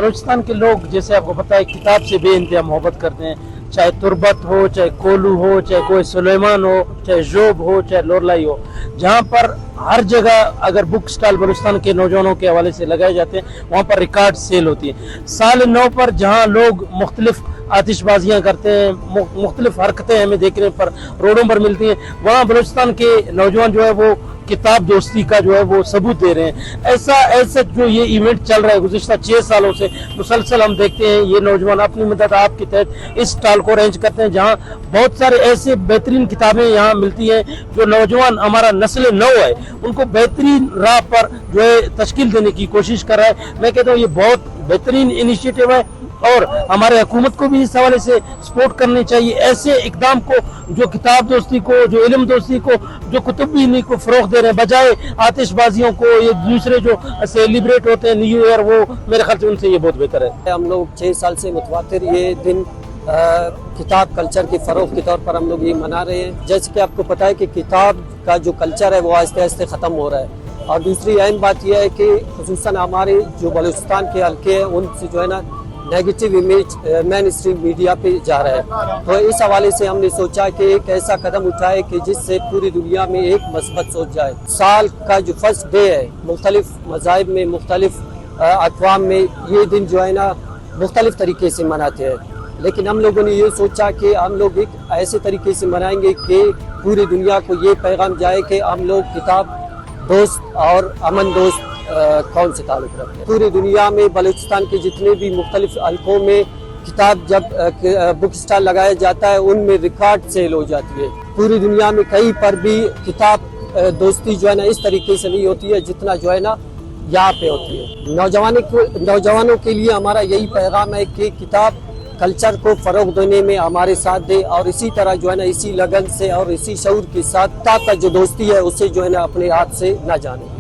बलूचिस्तान के लोग जैसे आपको पता है किताब से बेइंतहा मोहब्बत करते हैं, चाहे तुरबत हो, चाहे कोलू हो, चाहे कोई सुलेमान हो, चाहे जोब हो, चाहे लोरलाई हो, जहाँ पर हर जगह अगर बुक स्टॉल बलूचिस्तान के नौजवानों के हवाले से लगाए जाते हैं वहाँ पर रिकॉर्ड सेल होती है। साल 9 पर जहाँ लोग मुख्तलिफ आतिशबाजियाँ करते हैं, मुख्तलिफ हरकतें हमें देखने पर रोडों पर मिलती हैं, वहाँ बलूचिस्तान के नौजवान जो है वो किताब दोस्ती का जो है वो सबूत दे रहे हैं। ऐसा जो ये इवेंट चल रहा है गुज़िश्ता 6 सालों से मुसलसल हम देखते हैं ये नौजवान अपनी मदद आपके तहत इस स्टॉल को अरेंज करते हैं, जहाँ बहुत सारे ऐसे बेहतरीन किताबें यहाँ मिलती हैं जो नौजवान हमारा नस्ल नौ है उनको बेहतरीन राह पर जो है तश्कील देने की कोशिश कर रहा है। मैं कहता हूँ ये बहुत बेहतरीन इनिशिएटिव है और हमारे हुकूमत को भी इस हवाले से सपोर्ट करनी चाहिए। ऐसे इकदाम को जो किताब दोस्ती को, जो इल्म दोस्ती को, जो कुतुबीनी को फ़रोग़ दे रहे हैं बजाय आतिशबाजियों को, ये दूसरे जो सेलिब्रेट होते हैं न्यू ईयर, वो मेरे ख्याल से उनसे ये बहुत बेहतर है। हम लोग 6 साल से मुतवातिर ये दिन किताब कल्चर के फ़रोग़ के तौर पर हम लोग ये मना रहे हैं। जैसे कि आपको पता है कि किताब का जो कल्चर है वो आहिस्ते आहिस्ते ख़त्म हो रहा है। और दूसरी अहम बात यह है कि ख़ुसूसन हमारे जो बलूचिस्तान के हल्के हैं उनसे जो है ना negative image main stream media पे जा रहा है। तो इस हवाले से हमने सोचा कि एक ऐसा कदम उठाए कि जिससे पूरी दुनिया में एक मस्बत सोच जाए। साल का जो फर्स्ट डे है मुख्तलिफ मज़ाहिब में, मुख्तलिफ अक़वाम में ये दिन जो है ना मुख्तलिफ तरीके से मनाते हैं, लेकिन हम लोगों ने ये सोचा कि हम लोग एक ऐसे तरीके से मनाएंगे कि पूरी दुनिया को ये पैगाम जाए कि हम लोग किताब दोस्त और अमन दोस्त कौन से ताल्लुक़ रखते हैं। पूरी दुनिया में बलूचिस्तान के जितने भी मुख्तलिफ हल्कों में किताब जब बुक स्टॉल लगाया जाता है उनमें रिकॉर्ड सेल हो जाती है। पूरी दुनिया में कहीं पर भी किताब दोस्ती जो है ना इस तरीके से नहीं होती है जितना जो है ना यहाँ पे होती है। नौजवानों के लिए हमारा यही पैगाम है कि किताब कल्चर को फ़रोग़ देने में हमारे साथ दे और इसी तरह जो है ना इसी लगन से और इसी शऊर के साथ किताब का जो दोस्ती है उसे जो है ना अपने हाथ से ना जाने।